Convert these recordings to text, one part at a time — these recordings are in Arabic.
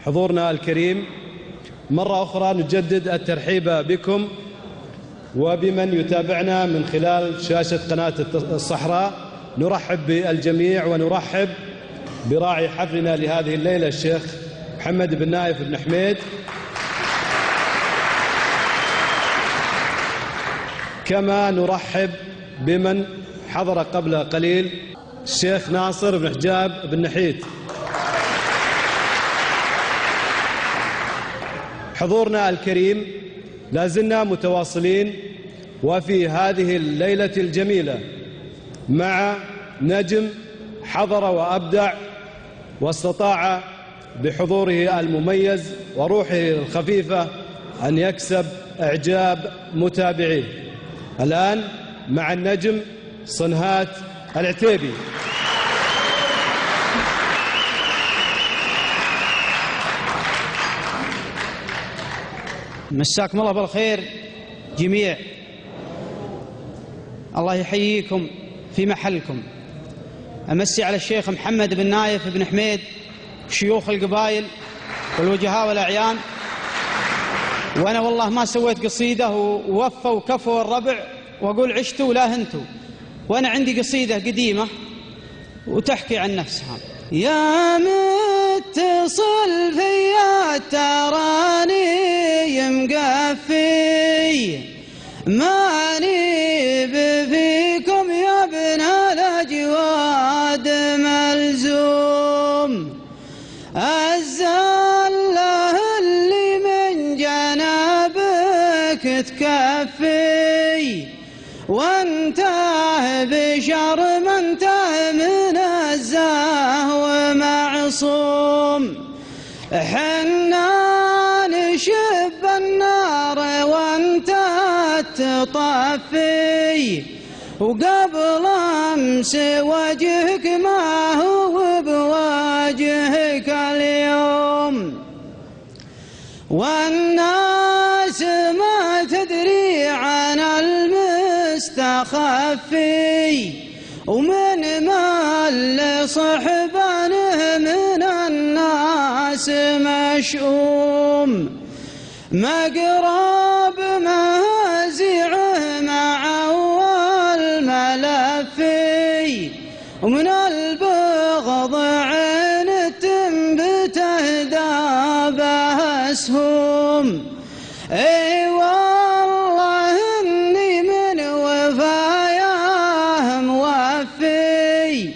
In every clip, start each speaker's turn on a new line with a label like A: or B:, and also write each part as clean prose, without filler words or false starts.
A: حضورنا الكريم، مرة أخرى نجدد الترحيب بكم وبمن يتابعنا من خلال شاشة قناة الصحراء. نرحب بالجميع ونرحب براعي حفلنا لهذه الليلة الشيخ محمد بن نايف بن حميد، كما نرحب بمن حضر قبل قليل الشيخ ناصر بن حجاب بن نحيت. حضورنا الكريم، لازلنا متواصلين وفي هذه الليلة الجميلة مع نجم حضر وأبدع واستطاع بحضوره المميز وروحه الخفيفة أن يكسب إعجاب متابعيه. الآن مع النجم صنهات العتيبي.
B: مساكم الله بالخير جميع، الله يحييكم في محلكم. أمسي على الشيخ محمد بن نايف بن حميد، شيوخ القبائل والوجهاء والأعيان. وأنا والله ما سويت قصيدة ووفى وكفوا الربع وأقول عشتوا ولا هنتوا، وأنا عندي قصيدة قديمة وتحكي عن نفسها. يا متصل فيا تراني مقفي، ماني بفيكم يا ابن الأجواد ملزوم. الزله اللي من جنابك تكفي، وانته بشر ما انته منزه ومعصوم. حنا نشب النار وانته تطفي، وقبل امس وجهك ما هو بوجهك اليوم. والناس ما تدري عن المستخفي، ومن ما اللي صحبانه من الناس مشؤوم. مقرب مهزعه مع أول ملفي، ومن البغض عين تنبته دابه أسهم. اي والله اني من وفاياه موفي،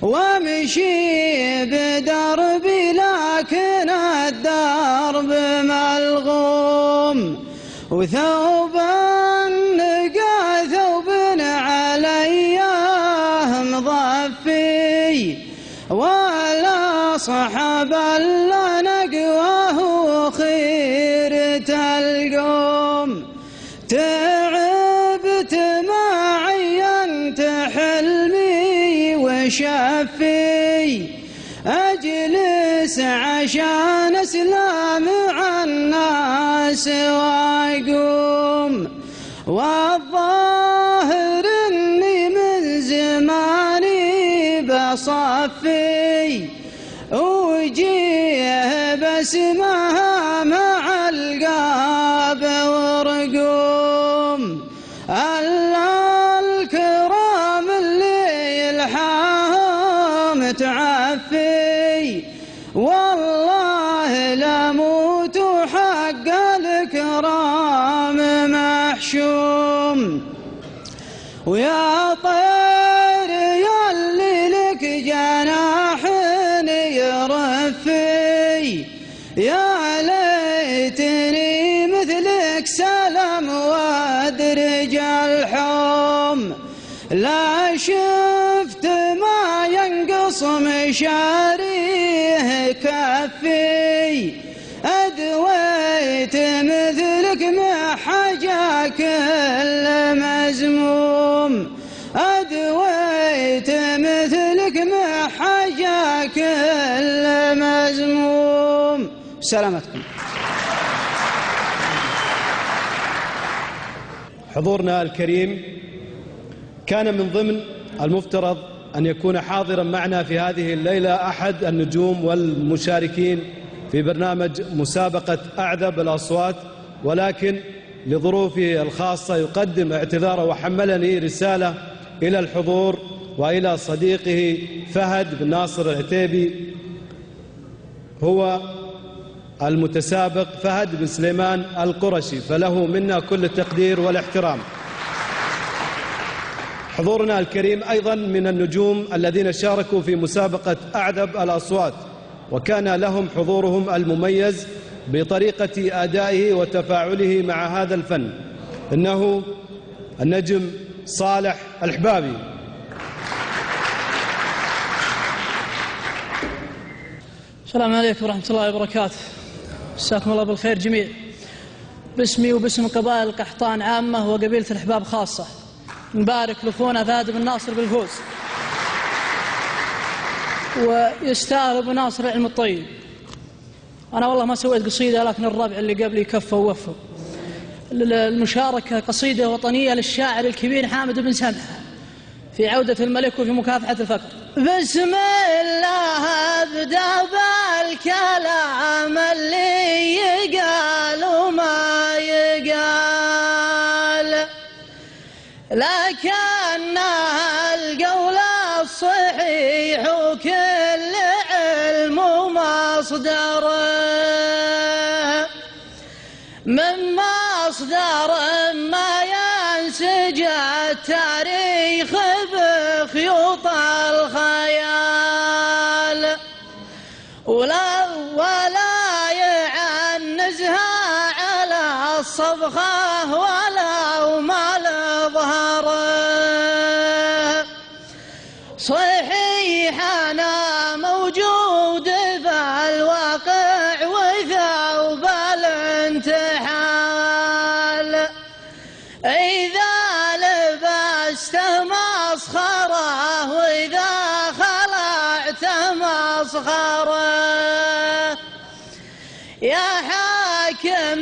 B: وامشي بدربي لكن الدرب ملغوم. وثوب النقا ثوب عليه مضفي، ولا صحب الا نقواه خيرة القوم. تعبت ما عينت حلمي وشفي، أجلس عشان أسلم مع الناس وأقوم. والظاهر إني من زماني بصفي، وجيه بسمها مع القاب ورقوم. ألا الكرام اللي يلحاهم تعفي، والله لموت حق الكرام محشوم. ويا طير ياللي لك جناح يرفي، يا ليتني مثلك سلم وادرج الحوم. لا شفت ما ينقص مشاريه كفي، أدويت مثلك محجا كل مزموم. أدويت مثلك محجا كل مزموم. سلامتكم.
A: حضورنا الكريم، كان من ضمن المفترض أن يكون حاضرا معنا في هذه الليلة أحد النجوم والمشاركين في برنامج مسابقة أعذب الأصوات، ولكن لظروفه الخاصة يقدم اعتذاره وحملني رسالة إلى الحضور وإلى صديقه فهد بن ناصر العتيبي، هو المتسابق فهد بن سليمان القرشي، فله منا كل التقدير والاحترام. حضورنا الكريم أيضا من النجوم الذين شاركوا في مسابقة أعذب الأصوات، وكان لهم حضورهم المميز بطريقة أدائه وتفاعله مع هذا الفن. إنه النجم صالح الحبابي.
C: السلام عليكم ورحمة الله وبركاته. مساكم الله بالخير جميع. باسمي وباسم قبائل القحطان عامة وقبيلة الحباب خاصة نبارك لأخونا فهد بن ناصر بالفوز، ويستاهل أبو ناصر العلم الطيب. أنا والله ما سويت قصيدة، لكن الربع اللي قبلي كفوا ووفوا. المشاركة قصيدة وطنية للشاعر الكبير حامد بن سمحة في عودة الملك وفي مكافحة الفقر. بسم الله أبدأ بالكلام اللي يقال وما يقال، لكنها القول الصحيح وكل علم ومصدره من مصدر ما ينسج التاريخ بخيوط الخيال، ولا يعنزها على الصبغة ولا ما لظهره. صحيح أنا موجود بالواقع وثوب الانتحال، إذا لبسته مسخرة وإذا خلعته مسخرة. يا حاكم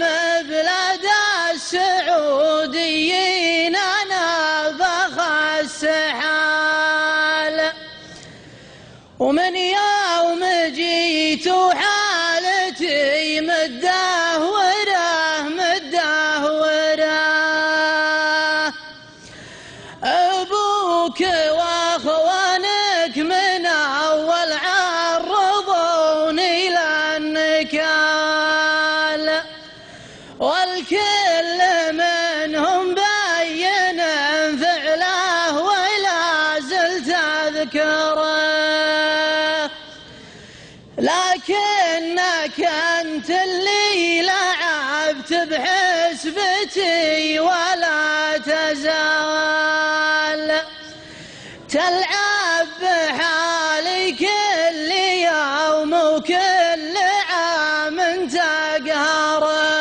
C: بلاد السعوديين أنا بخس حال، ومن يوم جيت حالتي مدهورة مدهورة. أبوك وأخوانك من أول عرضوني للنكال، والكل منهم بين فعله ولا زلت أذكره. لكنك أنت اللي لعبت بحسبتي ولا تزال تلعب بحالي كل يوم وكل عام تقهره.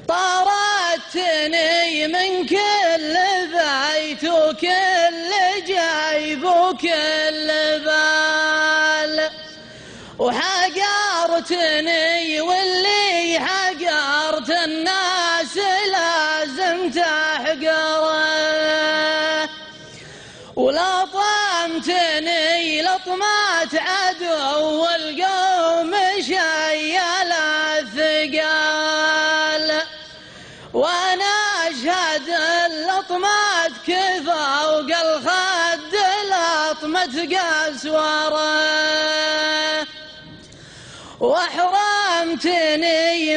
C: طردتني من كل بيت وكل جيب وكل بال، وحقرتني واللي حقرت الناس لازم تحقره. ولطمتني لطمات عدو والقوم شيال الثقال، وانا اشهد اللطمات كفى وقالخد لطمة قسوره. واحرمتني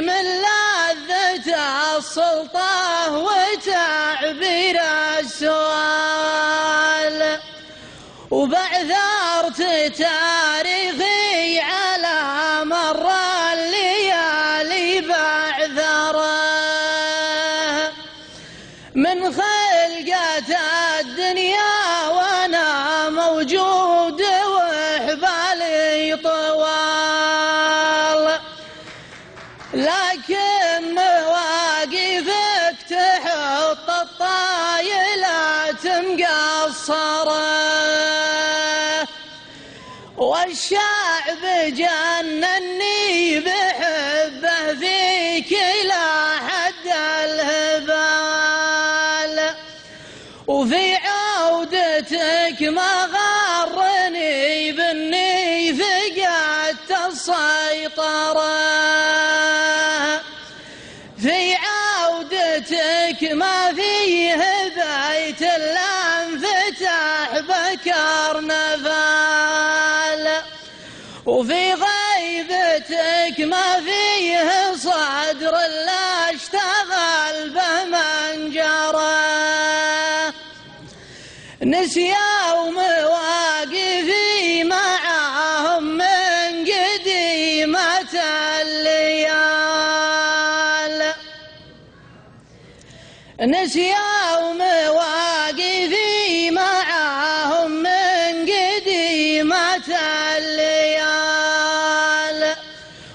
C: من لذة السلطة وتعبير السؤال، وبعثرت تاريخي على مر الليالي بعثره. من خلقة الدنيا وانا موجود وحبالي طوال، لكن مواقفك تحط الطايلات مقصرة. والشعب جنني بحبه فيك لا حد الهبال، وفي عودتك ما غرني بالني فقدت بيتك ما فيه بيت إلا انفتح بكر نفال، وفي غيبتك ما فيه صدر إلا اشتغل بمن جرى، نسيوا مواقفي معاهم من قديمة الليال، نسيوا مواقفي معاهم من قديمة الليال،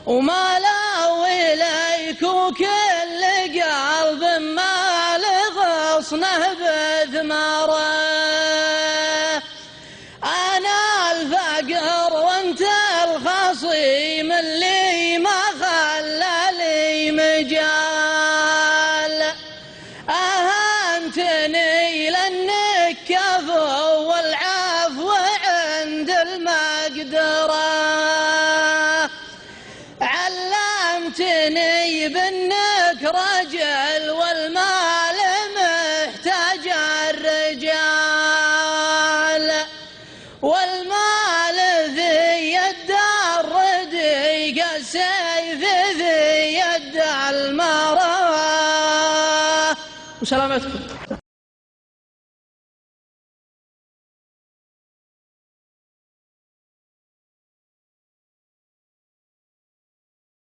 C: وما لو إليك وكل قلب ما لغصنه بثمره، أنا الفقر وانت الخصيم اللي ما خلى لي مجال، أهنتني لأنك كفو والعفو عند المقدرة، علمتني بأنك رجل والمال محتاج الرجال، والمال ذي يد الرديق السيف ذي يد المرأة. وسلامتكم.